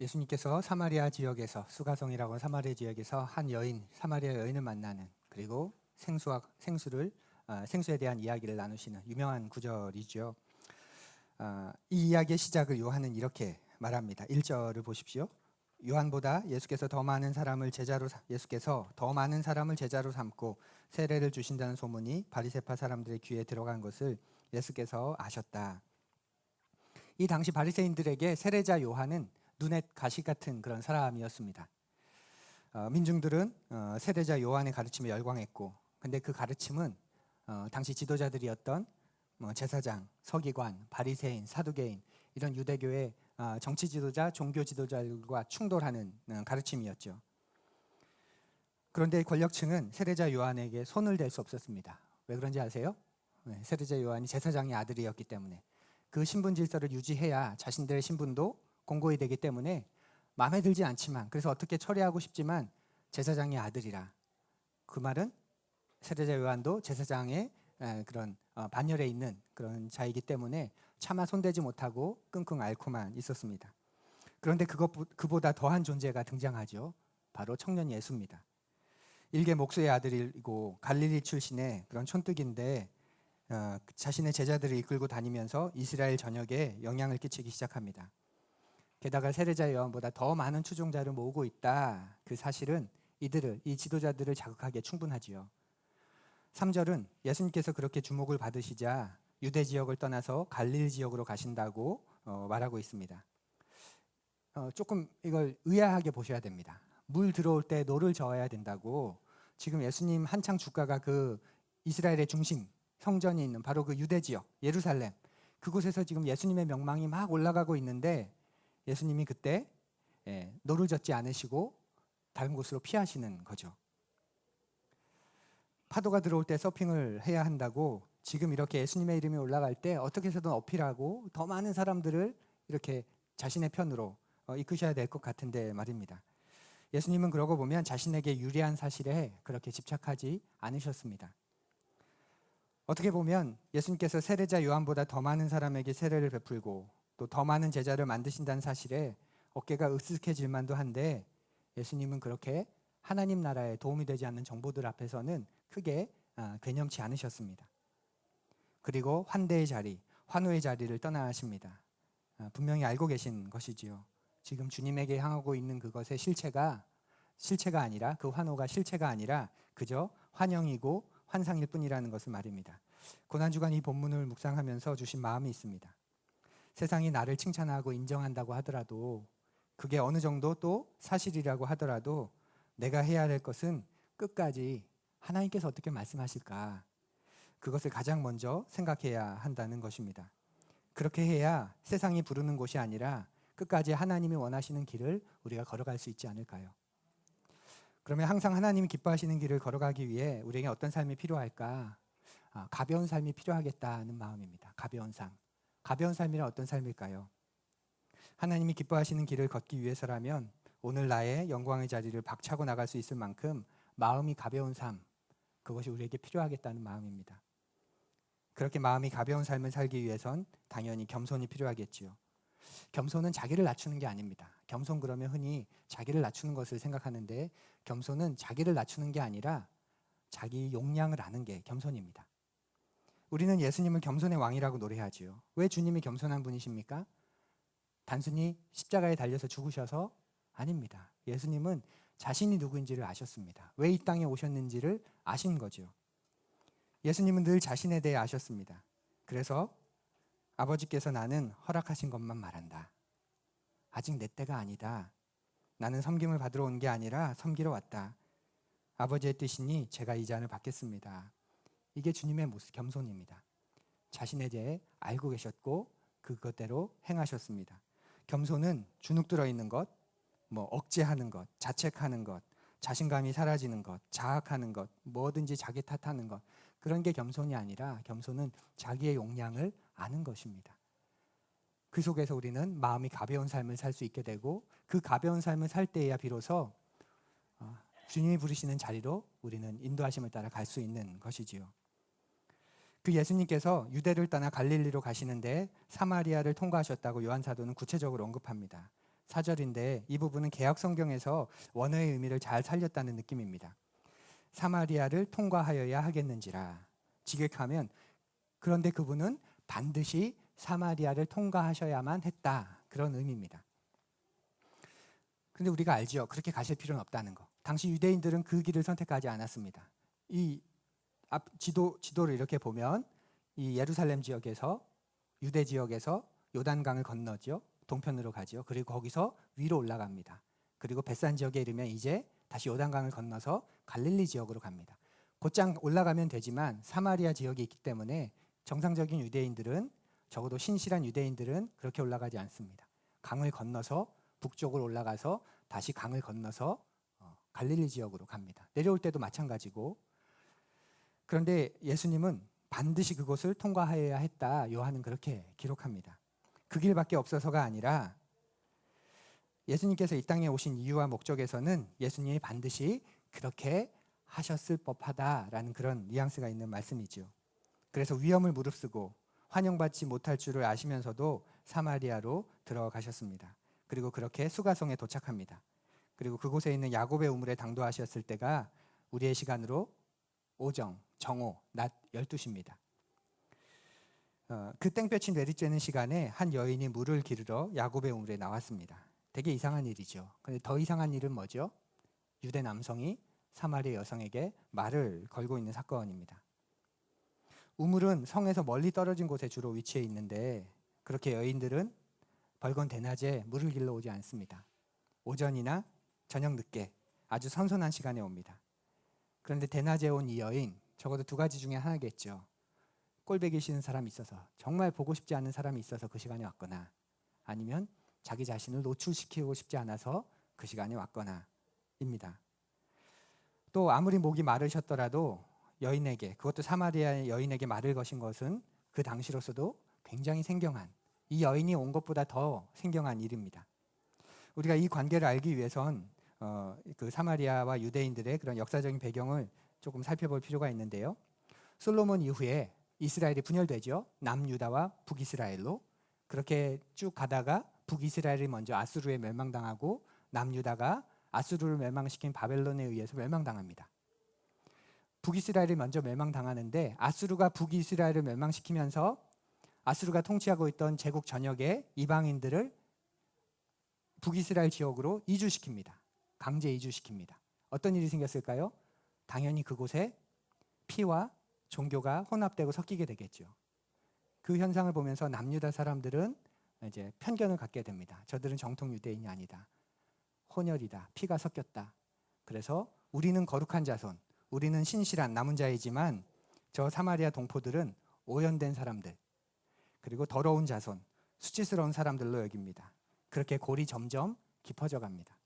예수님께서 사마리아 지역에서 수가성이라고 하는 사마리아 지역에서 한 여인, 사마리아 여인을 만나는, 그리고 생수에 대한 이야기를 나누시는 유명한 구절이죠. 이 이야기의 시작을 요한은 이렇게 말합니다. 1절을 보십시오. 예수께서 더 많은 사람을 제자로 삼고 세례를 주신다는 소문이 바리새파 사람들의 귀에 들어간 것을 예수께서 아셨다. 이 당시 바리새인들에게 세례자 요한은 눈에 가시 같은 그런 사람이었습니다. 민중들은 세례자 요한의 가르침에 열광했고, 근데 그 가르침은 당시 지도자들이었던 제사장, 서기관, 바리새인, 사두개인, 이런 유대교의 정치 지도자, 종교 지도자들과 충돌하는 가르침이었죠. 그런데 권력층은 세례자 요한에게 손을 댈 수 없었습니다. 왜 그런지 아세요? 세례자 요한이 제사장의 아들이었기 때문에, 그 신분 질서를 유지해야 자신들의 신분도 공고히 되기 때문에 마음에 들지 않지만, 그래서 어떻게 처리하고 싶지만 제사장의 아들이라, 그 말은 세례자 요한도 제사장의 그런 반열에 있는 그런 자이기 때문에 차마 손대지 못하고 끙끙 앓고만 있었습니다. 그런데 그보다 더한 존재가 등장하죠. 바로 청년 예수입니다. 일개 목수의 아들이고 갈릴리 출신의 그런 촌뜨기인데 자신의 제자들을 이끌고 다니면서 이스라엘 전역에 영향을 끼치기 시작합니다. 게다가 세례자 요한보다 더 많은 추종자를 모으고 있다. 그 사실은 이 지도자들을 자극하기에 충분하지요. 3절은 예수님께서 그렇게 주목을 받으시자 유대 지역을 떠나서 갈릴리 지역으로 가신다고 말하고 있습니다. 조금 이걸 의아하게 보셔야 됩니다. 물 들어올 때 노를 저어야 된다고, 지금 예수님 한창 주가가 그 이스라엘의 중심 성전이 있는 바로 그 유대 지역 예루살렘, 그곳에서 지금 예수님의 명망이 막 올라가고 있는데 예수님이 그때 노를 젓지 않으시고 다른 곳으로 피하시는 거죠. 파도가 들어올 때 서핑을 해야 한다고 지금 이렇게 예수님의 이름이 올라갈 때 어떻게 해서든 어필하고 더 많은 사람들을 이렇게 자신의 편으로 이끄셔야 될 것 같은데 말입니다. 예수님은 그러고 보면 자신에게 유리한 사실에 그렇게 집착하지 않으셨습니다. 어떻게 보면 예수님께서 세례자 요한보다 더 많은 사람에게 세례를 베풀고 또 더 많은 제자를 만드신다는 사실에 어깨가 으쓱해질 만도 한데, 예수님은 그렇게 하나님 나라에 도움이 되지 않는 정보들 앞에서는 크게 괴념치 않으셨습니다. 그리고 환호의 자리를 떠나십니다. 분명히 알고 계신 것이지요. 지금 주님에게 향하고 있는 그것의 실체가 아니라, 그 환호가 실체가 아니라 그저 환영이고 환상일 뿐이라는 것을 말입니다. 고난주간 이 본문을 묵상하면서 주신 마음이 있습니다. 세상이 나를 칭찬하고 인정한다고 하더라도, 그게 어느 정도 또 사실이라고 하더라도 내가 해야 될 것은 끝까지 하나님께서 어떻게 말씀하실까, 그것을 가장 먼저 생각해야 한다는 것입니다. 그렇게 해야 세상이 부르는 곳이 아니라 끝까지 하나님이 원하시는 길을 우리가 걸어갈 수 있지 않을까요? 그러면 항상 하나님이 기뻐하시는 길을 걸어가기 위해 우리에게 어떤 삶이 필요할까? 가벼운 삶이 필요하겠다는 마음입니다. 가벼운 삶이란 어떤 삶일까요? 하나님이 기뻐하시는 길을 걷기 위해서라면 오늘 나의 영광의 자리를 박차고 나갈 수 있을 만큼 마음이 가벼운 삶, 그것이 우리에게 필요하겠다는 마음입니다. 그렇게 마음이 가벼운 삶을 살기 위해선 당연히 겸손이 필요하겠지요. 겸손은 자기를 낮추는 게 아닙니다. 겸손 그러면 흔히 자기를 낮추는 것을 생각하는데, 겸손은 자기를 낮추는 게 아니라 자기 용량을 아는 게 겸손입니다. 우리는 예수님을 겸손의 왕이라고 노래하지요. 왜 주님이 겸손한 분이십니까? 단순히 십자가에 달려서 죽으셔서 아닙니다. 예수님은 자신이 누구인지를 아셨습니다. 왜 이 땅에 오셨는지를 아신 거죠. 예수님은 늘 자신에 대해 아셨습니다. 그래서 아버지께서 나는 허락하신 것만 말한다. 아직 내 때가 아니다. 나는 섬김을 받으러 온 게 아니라 섬기러 왔다. 아버지의 뜻이니 제가 이 잔을 받겠습니다. 이게 주님의 모습, 겸손입니다. 자신에 대해 알고 계셨고 그것대로 행하셨습니다. 겸손은 주눅 들어있는 것, 억제하는 것, 자책하는 것, 자신감이 사라지는 것, 자학하는 것, 뭐든지 자기 탓하는 것, 그런 게 겸손이 아니라 겸손은 자기의 용량을 아는 것입니다. 그 속에서 우리는 마음이 가벼운 삶을 살 수 있게 되고, 그 가벼운 삶을 살 때에야 비로소 주님이 부르시는 자리로 우리는 인도하심을 따라 갈 수 있는 것이지요. 그 예수님께서 유대를 떠나 갈릴리로 가시는데 사마리아를 통과하셨다고 요한 사도는 구체적으로 언급합니다. 4절인데 이 부분은 개역 성경에서 원어의 의미를 잘 살렸다는 느낌입니다. 사마리아를 통과하여야 하겠는지라. 직역하면 그런데 그분은 반드시 사마리아를 통과하셔야만 했다. 그런 의미입니다. 근데 우리가 알죠. 그렇게 가실 필요는 없다는 거. 당시 유대인들은 그 길을 선택하지 않았습니다. 이 앞 지도를 이렇게 보면 이 예루살렘 지역에서 유대 지역에서 요단강을 건너죠. 동편으로 가죠. 그리고 거기서 위로 올라갑니다. 그리고 벳산 지역에 이르면 이제 다시 요단강을 건너서 갈릴리 지역으로 갑니다. 곧장 올라가면 되지만 사마리아 지역이 있기 때문에 정상적인 유대인들은, 적어도 신실한 유대인들은 그렇게 올라가지 않습니다. 강을 건너서 북쪽으로 올라가서 다시 강을 건너서 갈릴리 지역으로 갑니다. 내려올 때도 마찬가지고. 그런데 예수님은 반드시 그곳을 통과하여야 했다. 요한은 그렇게 기록합니다. 그 길밖에 없어서가 아니라 예수님께서 이 땅에 오신 이유와 목적에서는 예수님이 반드시 그렇게 하셨을 법하다라는 그런 뉘앙스가 있는 말씀이죠. 그래서 위험을 무릅쓰고 환영받지 못할 줄을 아시면서도 사마리아로 들어가셨습니다. 그리고 그렇게 수가성에 도착합니다. 그리고 그곳에 있는 야곱의 우물에 당도하셨을 때가 우리의 시간으로 오정, 정오, 낮 12시입니다. 그 땡볕이 내리쬐는 시간에 한 여인이 물을 기르러 야곱의 우물에 나왔습니다. 되게 이상한 일이죠. 근데 더 이상한 일은 뭐죠? 유대 남성이 사마리아 여성에게 말을 걸고 있는 사건입니다. 우물은 성에서 멀리 떨어진 곳에 주로 위치해 있는데 그렇게 여인들은 벌건 대낮에 물을 길러 오지 않습니다. 오전이나 저녁 늦게 아주 선선한 시간에 옵니다. 그런데 대낮에 온 이 여인, 적어도 두 가지 중에 하나겠죠. 꼴배기 싫은 사람이 있어서, 정말 보고 싶지 않은 사람이 있어서 그 시간에 왔거나, 아니면 자기 자신을 노출시키고 싶지 않아서 그 시간에 왔거나 입니다. 또 아무리 목이 마르셨더라도 여인에게, 그것도 사마리아 여인에게 말을 거신 것은 그 당시로서도 굉장히 생경한, 이 여인이 온 것보다 더 생경한 일입니다. 우리가 이 관계를 알기 위해선 그 사마리아와 유대인들의 그런 역사적인 배경을 조금 살펴볼 필요가 있는데요. 솔로몬 이후에 이스라엘이 분열되죠. 남유다와 북이스라엘로. 그렇게 쭉 가다가 북이스라엘이 먼저 아수르에 멸망당하고 남유다가 아수르를 멸망시킨 바벨론에 의해서 멸망당합니다. 북이스라엘이 먼저 멸망당하는데 아수르가 북이스라엘을 멸망시키면서 아수르가 통치하고 있던 제국 전역의 이방인들을 북이스라엘 지역으로 이주시킵니다. 강제 이주시킵니다. 어떤 일이 생겼을까요? 당연히 그곳에 피와 종교가 혼합되고 섞이게 되겠죠. 그 현상을 보면서 남유다 사람들은 이제 편견을 갖게 됩니다. 저들은 정통 유대인이 아니다. 혼혈이다. 피가 섞였다. 그래서 우리는 거룩한 자손, 우리는 신실한 남은 자이지만 저 사마리아 동포들은 오연된 사람들, 그리고 더러운 자손, 수치스러운 사람들로 여깁니다. 그렇게 골이 점점 깊어져 갑니다.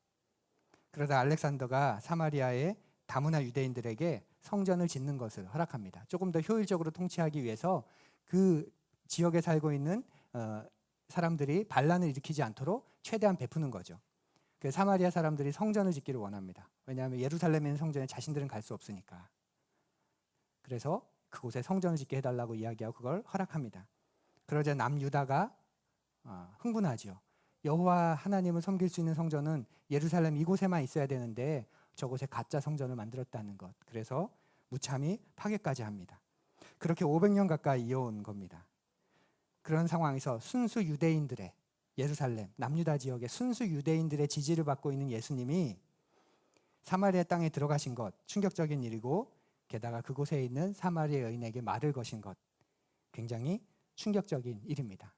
그러다 알렉산더가 사마리아의 다문화 유대인들에게 성전을 짓는 것을 허락합니다. 조금 더 효율적으로 통치하기 위해서 그 지역에 살고 있는 사람들이 반란을 일으키지 않도록 최대한 베푸는 거죠. 그 사마리아 사람들이 성전을 짓기를 원합니다. 왜냐하면 예루살렘에 있는 성전에 자신들은 갈 수 없으니까. 그래서 그곳에 성전을 짓게 해달라고 이야기하고 그걸 허락합니다. 그러자 남유다가 흥분하죠. 여호와 하나님을 섬길 수 있는 성전은 예루살렘 이곳에만 있어야 되는데 저곳에 가짜 성전을 만들었다는 것. 그래서 무참히 파괴까지 합니다. 그렇게 500년 가까이 이어온 겁니다. 그런 상황에서 순수 유대인들의, 예루살렘 남유다 지역의 순수 유대인들의 지지를 받고 있는 예수님이 사마리아 땅에 들어가신 것, 충격적인 일이고, 게다가 그곳에 있는 사마리아 여인에게 말을 거신 것, 굉장히 충격적인 일입니다.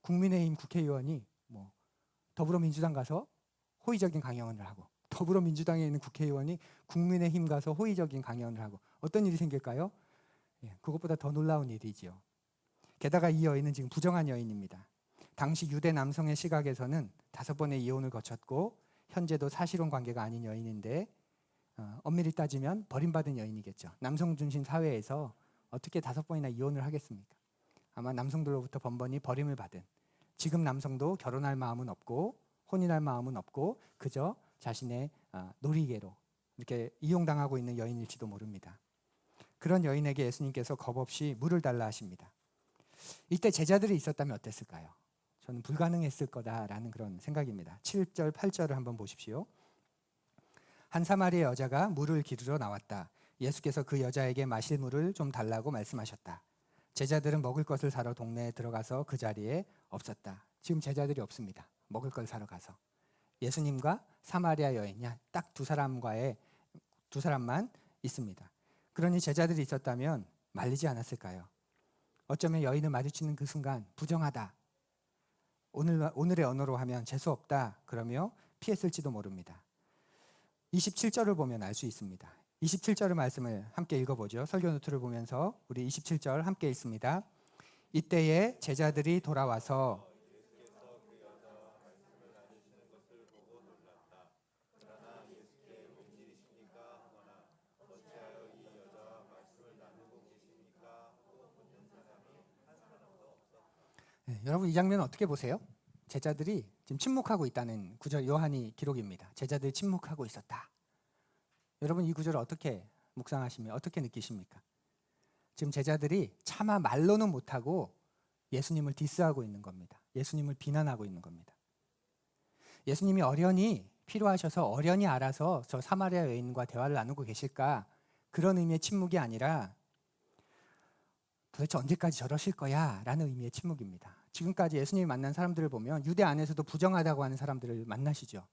국민의힘 국회의원이 더불어민주당 가서 호의적인 강연을 하고, 더불어민주당에 있는 국회의원이 국민의힘 가서 호의적인 강연을 하고, 어떤 일이 생길까요? 그것보다 더 놀라운 일이지요. 게다가 이 여인은 지금 부정한 여인입니다. 당시 유대 남성의 시각에서는 5번의 이혼을 거쳤고 현재도 사실혼 관계가 아닌 여인인데 엄밀히 따지면 버림받은 여인이겠죠. 남성 중심 사회에서 어떻게 5번이나 이혼을 하겠습니까? 아마 남성들로부터 번번이 버림을 받은, 지금 남성도 결혼할 마음은 없고 혼인할 마음은 없고 그저 자신의 놀이개로 이렇게 이용당하고 있는 여인일지도 모릅니다. 그런 여인에게 예수님께서 겁없이 물을 달라 하십니다. 이때 제자들이 있었다면 어땠을까요? 저는 불가능했을 거다라는 그런 생각입니다. 7절, 8절을 한번 보십시오. 한 사마리아 여자가 물을 기르러 나왔다. 예수께서 그 여자에게 마실 물을 좀 달라고 말씀하셨다. 제자들은 먹을 것을 사러 동네에 들어가서 그 자리에 없었다. 지금 제자들이 없습니다. 먹을 걸 사러 가서. 예수님과 사마리아 여인이 딱 두 사람만 있습니다. 그러니 제자들이 있었다면 말리지 않았을까요? 어쩌면 여인을 마주치는 그 순간 부정하다. 오늘의 언어로 하면 재수없다. 그러며 피했을지도 모릅니다. 27절을 보면 알 수 있습니다. 27절의 말씀을 함께 읽어보죠. 설교 노트를 보면서 우리 27절 함께 읽습니다. 이때에 제자들이 돌아와서 여러분 이 장면 어떻게 보세요? 제자들이 지금 침묵하고 있다는 구절 요한이 기록입니다. 제자들이 침묵하고 있었다. 여러분 이 구절을 어떻게 묵상하시며 어떻게 느끼십니까? 지금 제자들이 차마 말로는 못하고 예수님을 디스하고 있는 겁니다. 예수님을 비난하고 있는 겁니다. 예수님이 어련히 필요하셔서 어련히 알아서 저 사마리아 여인과 대화를 나누고 계실까? 그런 의미의 침묵이 아니라 도대체 언제까지 저러실 거야? 라는 의미의 침묵입니다. 지금까지 예수님이 만난 사람들을 보면 유대 안에서도 부정하다고 하는 사람들을 만나시죠.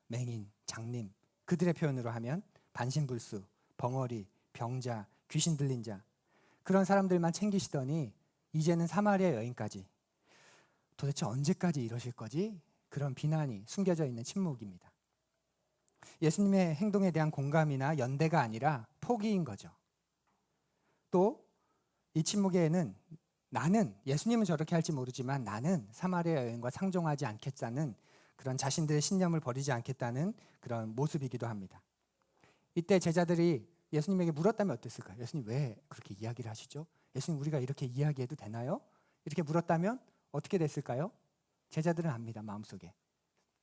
맹인, 장님, 그들의 표현으로 하면 반신불수, 벙어리, 병자, 귀신 들린 자, 그런 사람들만 챙기시더니 이제는 사마리아 여인까지. 도대체 언제까지 이러실 거지? 그런 비난이 숨겨져 있는 침묵입니다. 예수님의 행동에 대한 공감이나 연대가 아니라 포기인 거죠. 또 이 침묵에는 나는 예수님은 저렇게 할지 모르지만 나는 사마리아 여인과 상종하지 않겠다는 그런 자신들의 신념을 버리지 않겠다는 그런 모습이기도 합니다. 이때 제자들이 예수님에게 물었다면 어땠을까요? 예수님 왜 그렇게 이야기를 하시죠? 예수님 우리가 이렇게 이야기해도 되나요? 이렇게 물었다면 어떻게 됐을까요? 제자들은 압니다. 마음속에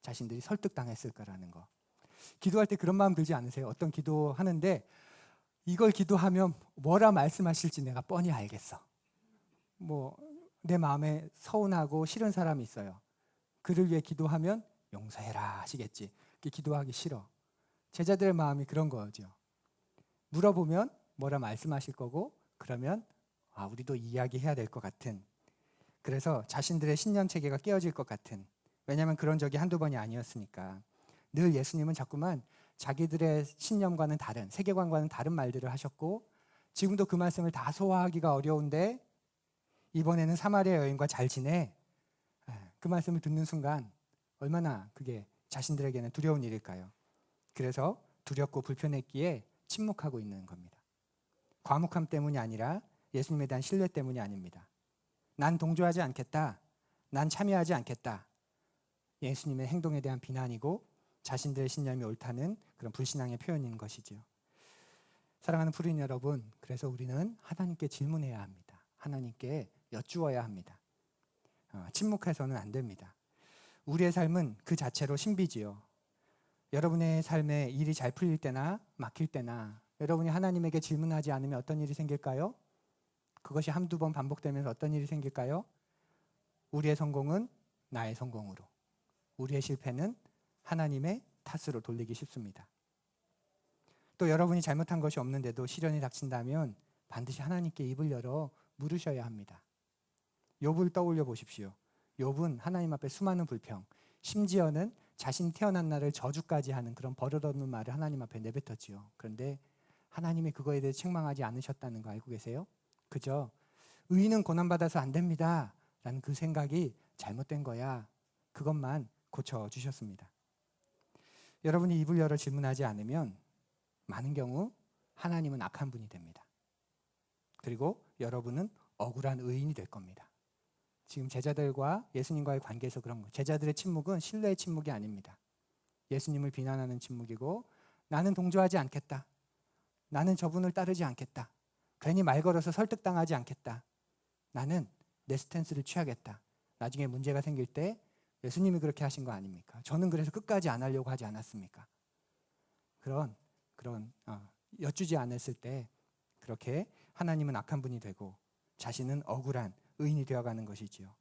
자신들이 설득당했을 거라는 거. 기도할 때 그런 마음 들지 않으세요? 어떤 기도하는데 이걸 기도하면 뭐라 말씀하실지 내가 뻔히 알겠어. 내 마음에 서운하고 싫은 사람이 있어요. 그를 위해 기도하면 용서해라 하시겠지. 기도하기 싫어. 제자들의 마음이 그런 거죠. 물어보면 뭐라 말씀하실 거고 그러면 우리도 이야기해야 될 것 같은, 그래서 자신들의 신념 체계가 깨어질 것 같은, 왜냐하면 그런 적이 한두 번이 아니었으니까. 늘 예수님은 자꾸만 자기들의 신념과는 다른, 세계관과는 다른 말들을 하셨고 지금도 그 말씀을 다 소화하기가 어려운데 이번에는 사마리아 여인과 잘 지내. 그 말씀을 듣는 순간 얼마나 그게 자신들에게는 두려운 일일까요? 그래서 두렵고 불편했기에 침묵하고 있는 겁니다. 과묵함 때문이 아니라 예수님에 대한 신뢰 때문이 아닙니다. 난 동조하지 않겠다. 난 참여하지 않겠다. 예수님의 행동에 대한 비난이고 자신들의 신념이 옳다는 그런 불신앙의 표현인 것이지요. 사랑하는 프리인 여러분, 그래서 우리는 하나님께 질문해야 합니다. 하나님께 여쭈어야 합니다. 침묵해서는 안 됩니다. 우리의 삶은 그 자체로 신비지요. 여러분의 삶에 일이 잘 풀릴 때나 막힐 때나 여러분이 하나님에게 질문하지 않으면 어떤 일이 생길까요? 그것이 한두 번 반복되면서 어떤 일이 생길까요? 우리의 성공은 나의 성공으로, 우리의 실패는 하나님의 탓으로 돌리기 쉽습니다. 또 여러분이 잘못한 것이 없는데도 시련이 닥친다면 반드시 하나님께 입을 열어 물으셔야 합니다. 욥을 떠올려 보십시오. 욥은 하나님 앞에 수많은 불평, 심지어는 자신 태어난 날을 저주까지 하는 그런 버릇없는 말을 하나님 앞에 내뱉었지요. 그런데 하나님이 그거에 대해 책망하지 않으셨다는 거 알고 계세요? 그저 의인은 고난받아서 안 됩니다 라는 그 생각이 잘못된 거야, 그것만 고쳐주셨습니다. 여러분이 입을 열어 질문하지 않으면 많은 경우 하나님은 악한 분이 됩니다. 그리고 여러분은 억울한 의인이 될 겁니다. 지금 제자들과 예수님과의 관계에서 그런 거예요. 제자들의 침묵은 신뢰의 침묵이 아닙니다. 예수님을 비난하는 침묵이고, 나는 동조하지 않겠다. 나는 저분을 따르지 않겠다. 괜히 말 걸어서 설득당하지 않겠다. 나는 내 스탠스를 취하겠다. 나중에 문제가 생길 때 예수님이 그렇게 하신 거 아닙니까? 저는 그래서 끝까지 안 하려고 하지 않았습니까? 그런 여쭈지 않았을 때 그렇게 하나님은 악한 분이 되고 자신은 억울한 의인이 되어가는 것이지요.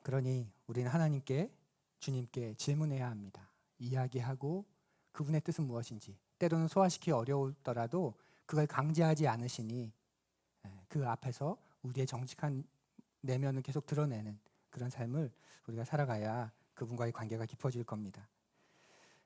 그러니 우리는 하나님께, 주님께 질문해야 합니다. 이야기하고 그분의 뜻은 무엇인지, 때로는 소화시키기 어려우더라도 그걸 강제하지 않으시니 그 앞에서 우리의 정직한 내면을 계속 드러내는 그런 삶을 우리가 살아가야 그분과의 관계가 깊어질 겁니다.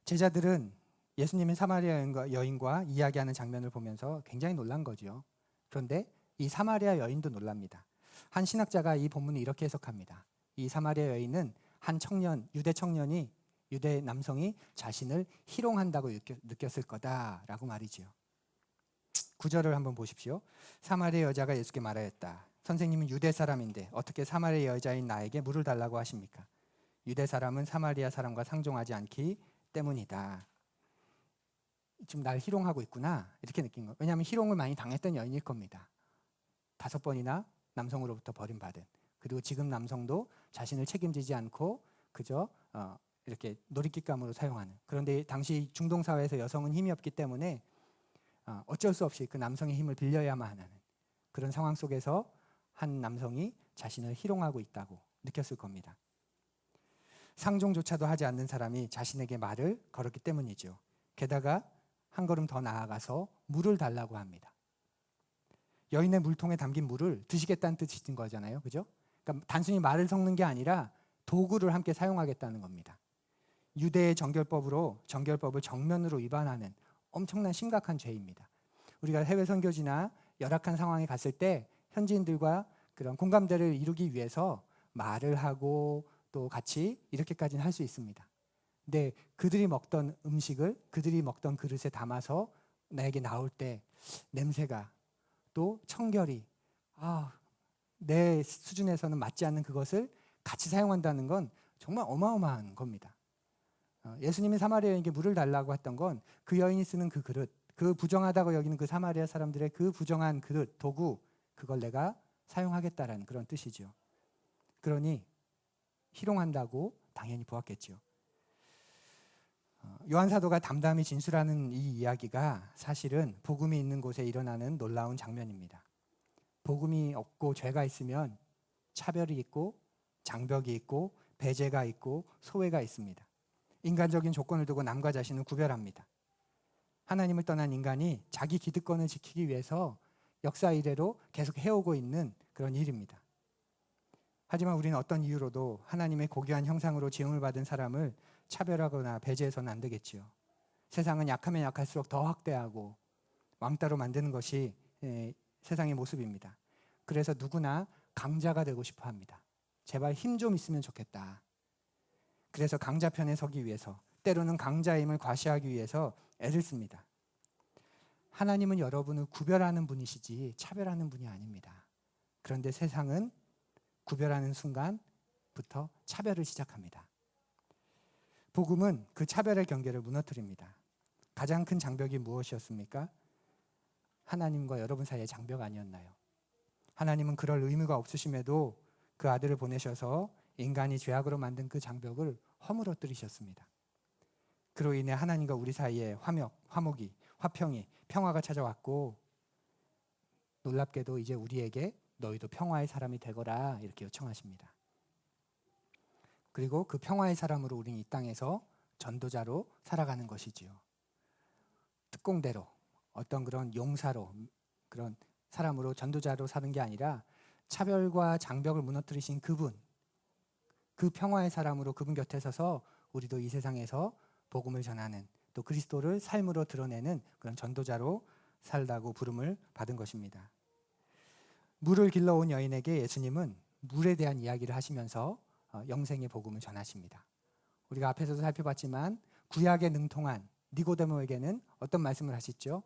제자들은 예수님이 사마리아 여인과 이야기하는 장면을 보면서 굉장히 놀란 거죠. 그런데 이 사마리아 여인도 놀랍니다. 한 신학자가 이 본문을 이렇게 해석합니다. 이 사마리아 여인은 한 청년, 유대 청년이, 유대 남성이 자신을 희롱한다고 느꼈을 거다라고 말이지요. 9절을 한번 보십시오. 사마리아 여자가 예수께 말하였다. 선생님은 유대 사람인데 어떻게 사마리아 여자인 나에게 물을 달라고 하십니까? 유대 사람은 사마리아 사람과 상종하지 않기 때문이다. 지금 날 희롱하고 있구나 이렇게 느낀 거예요. 왜냐하면 희롱을 많이 당했던 여인일 겁니다. 5번이나 남성으로부터 버림받은, 그리고 지금 남성도 자신을 책임지지 않고 그저 이렇게 놀잇깃감으로 사용하는. 그런데 당시 중동 사회에서 여성은 힘이 없기 때문에 어쩔 수 없이 그 남성의 힘을 빌려야만 하는 그런 상황 속에서 한 남성이 자신을 희롱하고 있다고 느꼈을 겁니다. 상종조차도 하지 않는 사람이 자신에게 말을 걸었기 때문이죠. 게다가 한 걸음 더 나아가서 물을 달라고 합니다. 여인의 물통에 담긴 물을 드시겠다는 뜻인 거잖아요. 그죠? 그러니까 단순히 말을 섞는 게 아니라 도구를 함께 사용하겠다는 겁니다. 유대의 정결법을 정면으로 위반하는 엄청난 심각한 죄입니다. 우리가 해외 선교지나 열악한 상황에 갔을 때 현지인들과 그런 공감대를 이루기 위해서 말을 하고 또 같이 이렇게까지는 할 수 있습니다. 근데 그들이 먹던 음식을 그들이 먹던 그릇에 담아서 나에게 나올 때 냄새가, 또 청결이 내 수준에서는 맞지 않는 그것을 같이 사용한다는 건 정말 어마어마한 겁니다. 예수님이 사마리아 여인에게 물을 달라고 했던 건 그 여인이 쓰는 그 그릇, 그 부정하다고 여기는 그 사마리아 사람들의 그 부정한 그릇, 도구, 그걸 내가 사용하겠다라는 그런 뜻이죠. 그러니 희롱한다고 당연히 보았겠죠. 요한 사도가 담담히 진술하는 이 이야기가 사실은 복음이 있는 곳에 일어나는 놀라운 장면입니다. 복음이 없고 죄가 있으면 차별이 있고 장벽이 있고 배제가 있고 소외가 있습니다. 인간적인 조건을 두고 남과 자신을 구별합니다. 하나님을 떠난 인간이 자기 기득권을 지키기 위해서 역사 이래로 계속 해오고 있는 그런 일입니다. 하지만 우리는 어떤 이유로도 하나님의 고귀한 형상으로 지음을 받은 사람을 차별하거나 배제해서는 안 되겠지요. 세상은 약하면 약할수록 더 확대하고 왕따로 만드는 것이 세상의 모습입니다. 그래서 누구나 강자가 되고 싶어 합니다. 제발 힘 좀 있으면 좋겠다. 그래서 강자 편에 서기 위해서, 때로는 강자의 힘을 과시하기 위해서 애를 씁니다. 하나님은 여러분을 구별하는 분이시지 차별하는 분이 아닙니다. 그런데 세상은 구별하는 순간부터 차별을 시작합니다. 복음은 그 차별의 경계를 무너뜨립니다. 가장 큰 장벽이 무엇이었습니까? 하나님과 여러분 사이의 장벽 아니었나요? 하나님은 그럴 의무가 없으심에도 그 아들을 보내셔서 인간이 죄악으로 만든 그 장벽을 허물어뜨리셨습니다. 그로 인해 하나님과 우리 사이에 화목이, 화평이, 평화가 찾아왔고, 놀랍게도 이제 우리에게 너희도 평화의 사람이 되거라 이렇게 요청하십니다. 그리고 그 평화의 사람으로 우리는 이 땅에서 전도자로 살아가는 것이지요. 특공대로, 어떤 그런 용사로, 그런 사람으로 전도자로 사는 게 아니라 차별과 장벽을 무너뜨리신 그분, 그 평화의 사람으로 그분 곁에 서서 우리도 이 세상에서 복음을 전하는, 또 그리스도를 삶으로 드러내는 그런 전도자로 살다고 부름을 받은 것입니다. 물을 길러온 여인에게 예수님은 물에 대한 이야기를 하시면서 영생의 복음을 전하십니다. 우리가 앞에서도 살펴봤지만 구약에 능통한 니고데모에게는 어떤 말씀을 하시죠?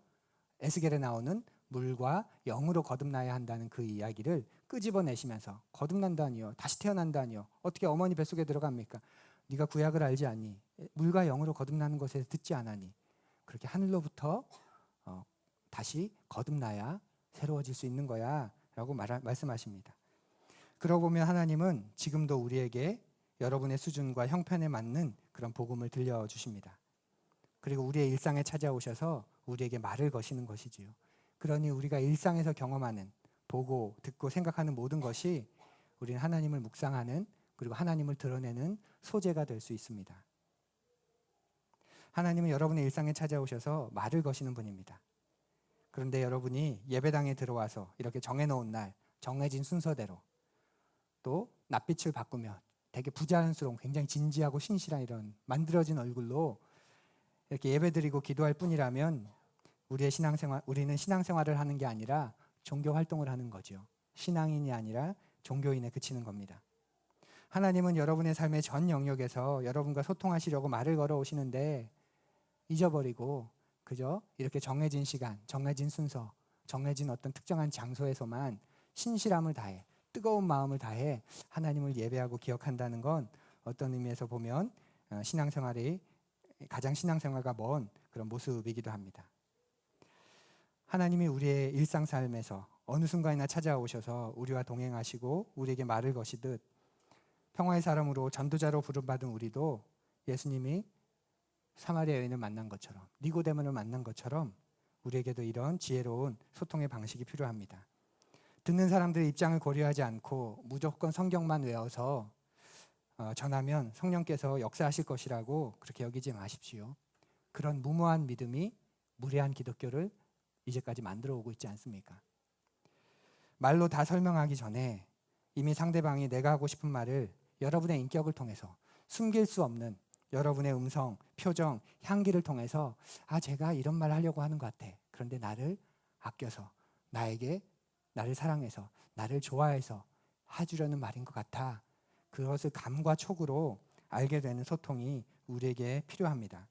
에스겔에 나오는 물과 영으로 거듭나야 한다는 그 이야기를 끄집어내시면서, 거듭난다니요, 다시 태어난다니요, 어떻게 어머니 뱃속에 들어갑니까? 네가 구약을 알지 않니? 물과 영으로 거듭나는 것에 듣지 않았니? 그렇게 하늘로부터 다시 거듭나야 새로워질 수 있는 거야 라고 말씀하십니다. 그러고 보면 하나님은 지금도 우리에게 여러분의 수준과 형편에 맞는 그런 복음을 들려주십니다. 그리고 우리의 일상에 찾아오셔서 우리에게 말을 거시는 것이지요. 그러니 우리가 일상에서 경험하는, 보고, 듣고, 생각하는 모든 것이 우리는 하나님을 묵상하는 그리고 하나님을 드러내는 소재가 될 수 있습니다. 하나님은 여러분의 일상에 찾아오셔서 말을 거시는 분입니다. 그런데 여러분이 예배당에 들어와서 이렇게 정해놓은 날, 정해진 순서대로 또 낯빛을 바꾸며 되게 부자연스러운 굉장히 진지하고 신실한 이런 만들어진 얼굴로 이렇게 예배드리고 기도할 뿐이라면 우리는 신앙생활을 하는 게 아니라 종교 활동을 하는 거죠. 신앙인이 아니라 종교인에 그치는 겁니다. 하나님은 여러분의 삶의 전 영역에서 여러분과 소통하시려고 말을 걸어 오시는데 잊어버리고 그저 이렇게 정해진 시간, 정해진 순서, 정해진 어떤 특정한 장소에서만 신실함을 다해 뜨거운 마음을 다해 하나님을 예배하고 기억한다는 건 어떤 의미에서 보면 신앙생활이 가장 신앙생활과 먼 그런 모습이기도 합니다. 하나님이 우리의 일상 삶에서 어느 순간이나 찾아오셔서 우리와 동행하시고 우리에게 말을 거시듯 평화의 사람으로 전도자로 부름받은 우리도 예수님이 사마리아 여인을 만난 것처럼 니고데모를 만난 것처럼 우리에게도 이런 지혜로운 소통의 방식이 필요합니다. 듣는 사람들의 입장을 고려하지 않고 무조건 성경만 외워서 전하면 성령께서 역사하실 것이라고 그렇게 여기지 마십시오. 그런 무모한 믿음이 무례한 기독교를 이제까지 만들어 오고 있지 않습니까? 말로 다 설명하기 전에 이미 상대방이 내가 하고 싶은 말을 여러분의 인격을 통해서 숨길 수 없는 여러분의 음성, 표정, 향기를 통해서 제가 이런 말 하려고 하는 것 같아. 그런데 나를 아껴서 나를 사랑해서 나를 좋아해서 해주려는 말인 것 같아. 그것을 감과 촉으로 알게 되는 소통이 우리에게 필요합니다.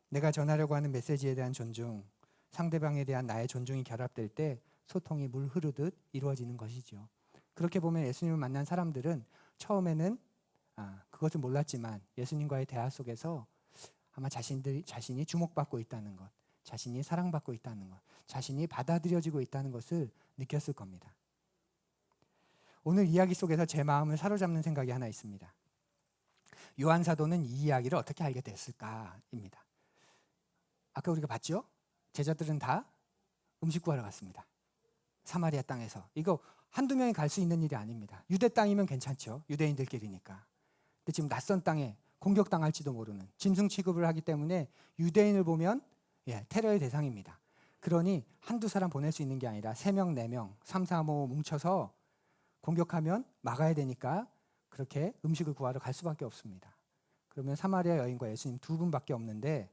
내가 전하려고 하는 메시지에 대한 존중, 상대방에 대한 나의 존중이 결합될 때 소통이 물 흐르듯 이루어지는 것이죠. 그렇게 보면 예수님을 만난 사람들은 처음에는 그것을 몰랐지만 예수님과의 대화 속에서 아마 자신이 주목받고 있다는 것, 자신이 사랑받고 있다는 것, 자신이 받아들여지고 있다는 것을 느꼈을 겁니다. 오늘 이야기 속에서 제 마음을 사로잡는 생각이 하나 있습니다. 요한 사도는 이 이야기를 어떻게 알게 됐을까입니다. 아까 우리가 봤죠? 제자들은 다 음식 구하러 갔습니다. 사마리아 땅에서. 이거 한두 명이 갈 수 있는 일이 아닙니다. 유대 땅이면 괜찮죠. 유대인들끼리니까. 근데 지금 낯선 땅에 공격당할지도 모르는 짐승 취급을 하기 때문에 유대인을 보면 테러의 대상입니다. 그러니 한두 사람 보낼 수 있는 게 아니라 3명, 4명, 3, 4, 5 뭉쳐서 공격하면 막아야 되니까 그렇게 음식을 구하러 갈 수밖에 없습니다. 그러면 사마리아 여인과 예수님 2분밖에 없는데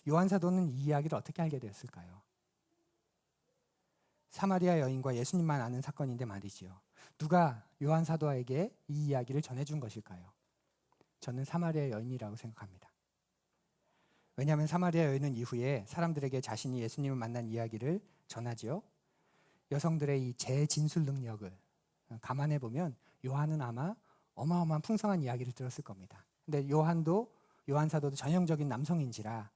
요한 사도는 이 이야기를 어떻게 알게 되었을까요? 사마리아 여인과 예수님만 아는 사건인데 말이지요. 누가 요한 사도에게 이 이야기를 전해준 것일까요? 저는 사마리아 여인이라고 생각합니다. 왜냐하면 사마리아 여인은 이후에 사람들에게 자신이 예수님을 만난 이야기를 전하지요. 여성들의 이 재진술 능력을 감안해 보면 요한은 아마 어마어마한 풍성한 이야기를 들었을 겁니다. 근데 요한 사도도 전형적인 남성인지라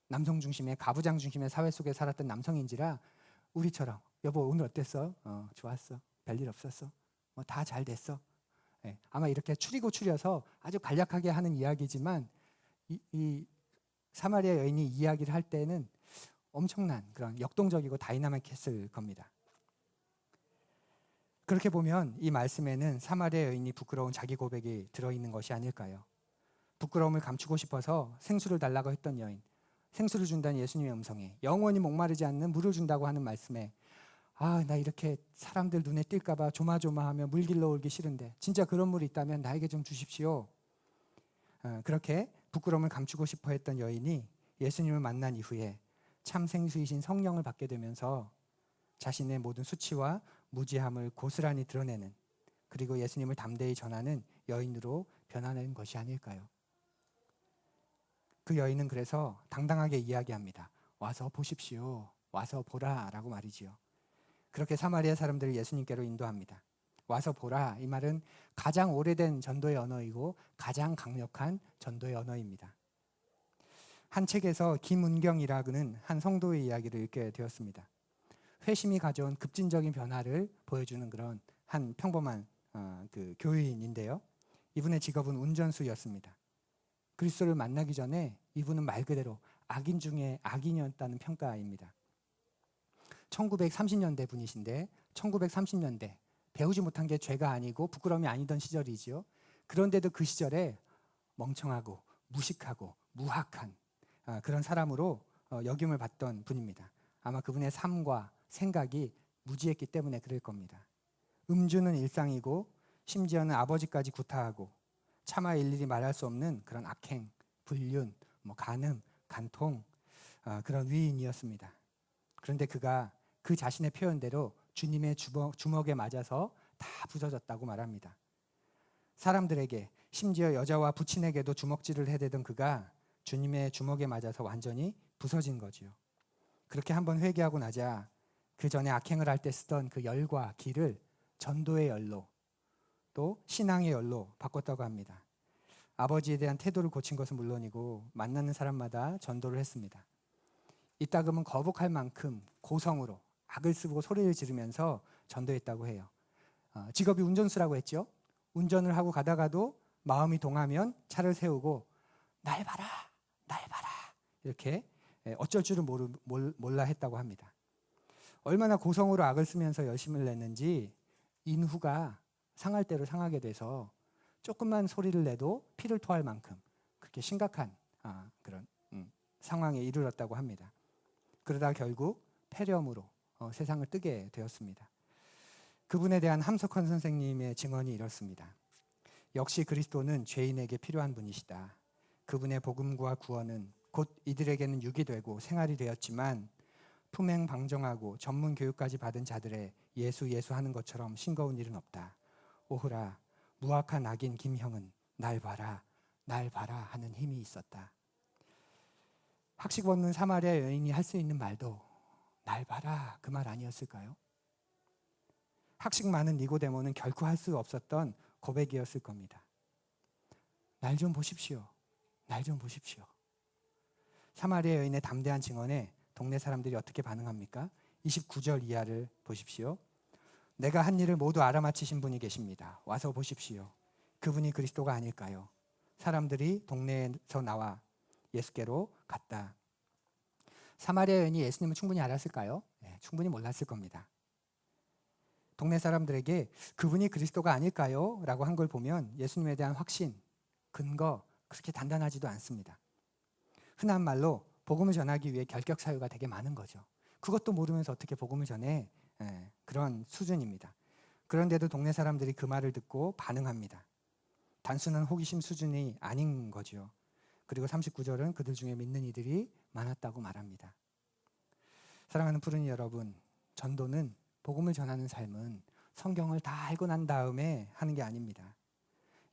남성 중심의 가부장 중심의 사회 속에 살았던 남성인지라 우리처럼 여보 오늘 어땠어? 좋았어. 별일 없었어. 뭐 다 잘 됐어. 아마 이렇게 추리고 추려서 아주 간략하게 하는 이야기지만 이 사마리아 여인이 이야기를 할 때는 엄청난 그런 역동적이고 다이나믹했을 겁니다. 그렇게 보면 이 말씀에는 사마리아 여인이 부끄러운 자기 고백이 들어있는 것이 아닐까요? 부끄러움을 감추고 싶어서 생수를 달라고 했던 여인, 생수를 준다는 예수님의 음성에 영원히 목마르지 않는 물을 준다고 하는 말씀에 나 이렇게 사람들 눈에 띌까 봐 조마조마하며 물 길러 올기 싫은데 진짜 그런 물이 있다면 나에게 좀 주십시오. 그렇게 부끄러움을 감추고 싶어 했던 여인이 예수님을 만난 이후에 참 생수이신 성령을 받게 되면서 자신의 모든 수치와 무지함을 고스란히 드러내는 그리고 예수님을 담대히 전하는 여인으로 변화된 것이 아닐까요? 그 여인은 그래서 당당하게 이야기합니다. 와서 보십시오. 와서 보라 라고 말이지요. 그렇게 사마리아 사람들을 예수님께로 인도합니다. 와서 보라 이 말은 가장 오래된 전도의 언어이고 가장 강력한 전도의 언어입니다. 한 책에서 김은경이라는 한 성도의 이야기를 읽게 되었습니다. 회심이 가져온 급진적인 변화를 보여주는 그런 한 평범한 그 교회인인데요. 이분의 직업은 운전수였습니다. 그리스도를 만나기 전에 이분은 말 그대로 악인 중에 악인이었다는 평가입니다. 1930년대 분이신데 1930년대 배우지 못한 게 죄가 아니고 부끄러움이 아니던 시절이지요. 그런데도 그 시절에 멍청하고 무식하고 무학한 그런 사람으로 역임을 받던 분입니다. 아마 그분의 삶과 생각이 무지했기 때문에 그럴 겁니다. 음주는 일상이고 심지어는 아버지까지 구타하고 차마 일일이 말할 수 없는 그런 악행, 불륜, 간음, 간통 그런 위인이었습니다. 그런데 그가 그 자신의 표현대로 주님의 주먹에 맞아서 다 부서졌다고 말합니다. 사람들에게 심지어 여자와 부친에게도 주먹질을 해대던 그가 주님의 주먹에 맞아서 완전히 부서진 거지요. 그렇게 한번 회개하고 나자 그 전에 악행을 할 때 쓰던 그 열과 기를 전도의 열로 또 신앙의 열로 바꿨다고 합니다. 아버지에 대한 태도를 고친 것은 물론이고 만나는 사람마다 전도를 했습니다. 이따금은 거북할 만큼 고성으로 악을 쓰고 소리를 지르면서 전도했다고 해요. 직업이 운전수라고 했죠. 운전을 하고 가다가도 마음이 동하면 차를 세우고 날 봐라, 날 봐라 이렇게 어쩔 줄을 몰라 했다고 합니다. 얼마나 고성으로 악을 쓰면서 열심을 냈는지 인후가 상할 대로 상하게 돼서 조금만 소리를 내도 피를 토할 만큼 그렇게 심각한 그런 상황에 이르렀다고 합니다. 그러다 결국 폐렴으로 세상을 뜨게 되었습니다. 그분에 대한 함석헌 선생님의 증언이 이렇습니다. 역시 그리스도는 죄인에게 필요한 분이시다. 그분의 복음과 구원은 곧 이들에게는 육이 되고 생활이 되었지만 품행방정하고 전문 교육까지 받은 자들의 예수 하는 것처럼 싱거운 일은 없다. 오호라 무학한 악인 김형은 날 봐라 하는 힘이 있었다. 학식 없는 사마리아 여인이 할 수 있는 말도 날 봐라 그 말 아니었을까요? 학식 많은 니고데모는 결코 할 수 없었던 고백이었을 겁니다. 날 좀 보십시오. 날 좀 보십시오. 사마리아 여인의 담대한 증언에 동네 사람들이 어떻게 반응합니까? 29절 이하를 보십시오. 내가 한 일을 모두 알아맞히신 분이 계십니다. 와서 보십시오. 그분이 그리스도가 아닐까요? 사람들이 동네에서 나와 예수께로 갔다. 사마리아 여인이 예수님을 충분히 알았을까요? 네, 충분히 몰랐을 겁니다. 동네 사람들에게 그분이 그리스도가 아닐까요? 라고 한 걸 보면 예수님에 대한 확신, 근거 그렇게 단단하지도 않습니다. 흔한 말로 복음을 전하기 위해 결격 사유가 되게 많은 거죠. 그것도 모르면서 어떻게 복음을 전해? 그런 수준입니다. 그런데도 동네 사람들이 그 말을 듣고 반응합니다. 단순한 호기심 수준이 아닌 거죠. 그리고 39절은 그들 중에 믿는 이들이 많았다고 말합니다. 사랑하는 푸른이 여러분, 전도는 복음을 전하는 삶은 성경을 다 알고 난 다음에 하는 게 아닙니다.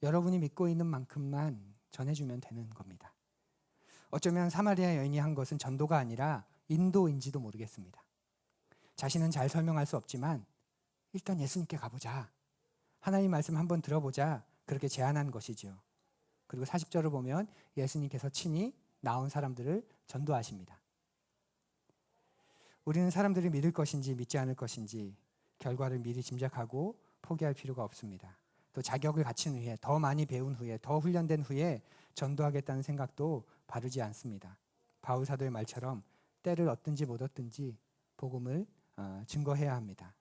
여러분이 믿고 있는 만큼만 전해주면 되는 겁니다. 어쩌면 사마리아 여인이 한 것은 전도가 아니라 인도인지도 모르겠습니다. 자신은 잘 설명할 수 없지만 일단 예수님께 가보자. 하나님 말씀 한번 들어보자. 그렇게 제안한 것이죠. 그리고 40절을 보면 예수님께서 친히 나온 사람들을 전도하십니다. 우리는 사람들이 믿을 것인지 믿지 않을 것인지 결과를 미리 짐작하고 포기할 필요가 없습니다. 또 자격을 갖춘 후에 더 많이 배운 후에 더 훈련된 후에 전도하겠다는 생각도 바르지 않습니다. 바울 사도의 말처럼 때를 얻든지 못 얻든지 복음을 증거해야 합니다.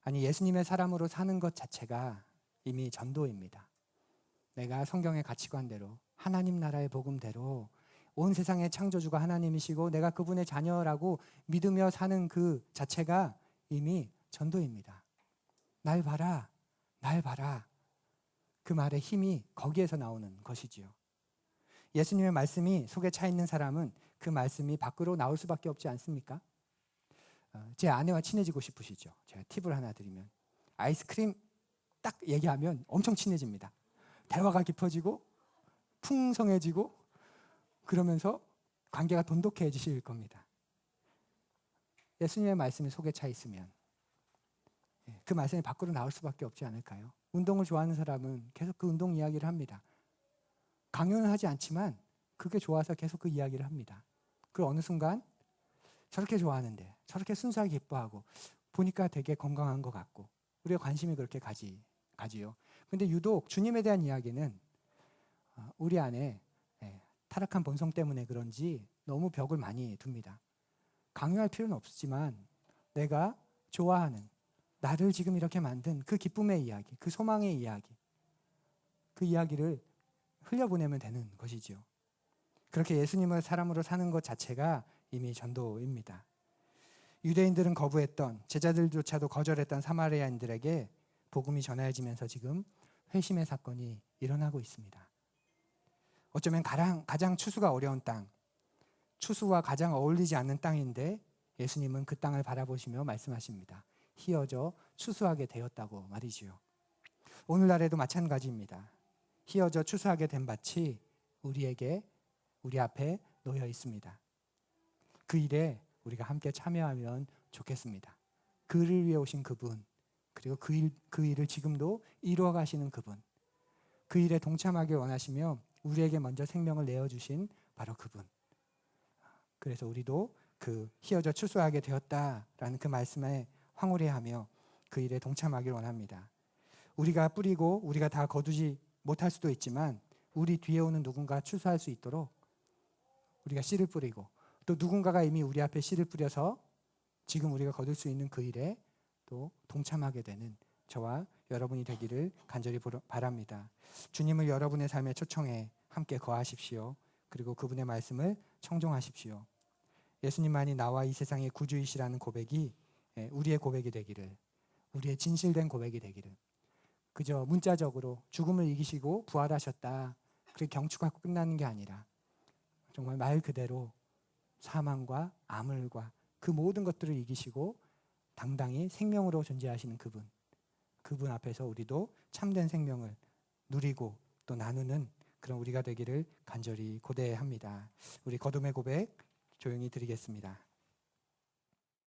아니 예수님의 사람으로 사는 것 자체가 이미 전도입니다. 내가 성경의 가치관대로 하나님 나라의 복음대로 온 세상의 창조주가 하나님이시고 내가 그분의 자녀라고 믿으며 사는 그 자체가 이미 전도입니다. 날 봐라, 날 봐라. 그 말의 힘이 거기에서 나오는 것이지요. 예수님의 말씀이 속에 차 있는 사람은 그 말씀이 밖으로 나올 수밖에 없지 않습니까? 제 아내와 친해지고 싶으시죠? 제가 팁을 하나 드리면 아이스크림 딱 얘기하면 엄청 친해집니다. 대화가 깊어지고 풍성해지고 그러면서 관계가 돈독해지실 겁니다. 예수님의 말씀이 속에 차 있으면 그 말씀이 밖으로 나올 수밖에 없지 않을까요? 운동을 좋아하는 사람은 계속 그 운동 이야기를 합니다. 강요는 하지 않지만 그게 좋아서 계속 그 이야기를 합니다. 그리고 어느 순간 저렇게 좋아하는데 저렇게 순수하게 기뻐하고 보니까 되게 건강한 것 같고 우리가 관심이 그렇게 가지요. 근데 유독 주님에 대한 이야기는 우리 안에 타락한 본성 때문에 그런지 너무 벽을 많이 둡니다. 강요할 필요는 없지만 내가 좋아하는 나를 지금 이렇게 만든 그 기쁨의 이야기, 그 소망의 이야기 그 이야기를 흘려보내면 되는 것이지요. 그렇게 예수님을 사람으로 사는 것 자체가 이미 전도입니다. 유대인들은 거부했던, 제자들조차도 거절했던 사마리아인들에게 복음이 전해지면서 지금 회심의 사건이 일어나고 있습니다. 어쩌면 가장 추수가 어려운 땅, 추수와 가장 어울리지 않는 땅인데 예수님은 그 땅을 바라보시며 말씀하십니다. 희어져 추수하게 되었다고 말이지요. 오늘날에도 마찬가지입니다. 희어져 추수하게 된 밭이 우리 앞에 놓여 있습니다. 그 일에 우리가 함께 참여하면 좋겠습니다. 그를 위해 오신 그분, 그리고 그 일을 지금도 이루어 가시는 그분, 그 일에 동참하길 원하시며 우리에게 먼저 생명을 내어주신 바로 그분. 그래서 우리도 그 희어져 추수하게 되었다라는 그 말씀에 황홀해하며 그 일에 동참하길 원합니다. 우리가 뿌리고 우리가 다 거두지 못할 수도 있지만 우리 뒤에 오는 누군가 추수할 수 있도록 우리가 씨를 뿌리고, 또 누군가가 이미 우리 앞에 씨를 뿌려서 지금 우리가 거둘 수 있는 그 일에 또 동참하게 되는 저와 여러분이 되기를 간절히 바랍니다. 주님을 여러분의 삶에 초청해 함께 거하십시오. 그리고 그분의 말씀을 청종하십시오. 예수님만이 나와 이 세상의 구주이시라는 고백이 우리의 고백이 되기를, 우리의 진실된 고백이 되기를, 그저 문자적으로 죽음을 이기시고 부활하셨다, 그렇게 경축하고 끝나는 게 아니라 정말 말 그대로 사망과 암울과 그 모든 것들을 이기시고 당당히 생명으로 존재하시는 그분 앞에서 우리도 참된 생명을 누리고 또 나누는 그런 우리가 되기를 간절히 고대합니다. 우리 거듭의 고백 조용히 드리겠습니다.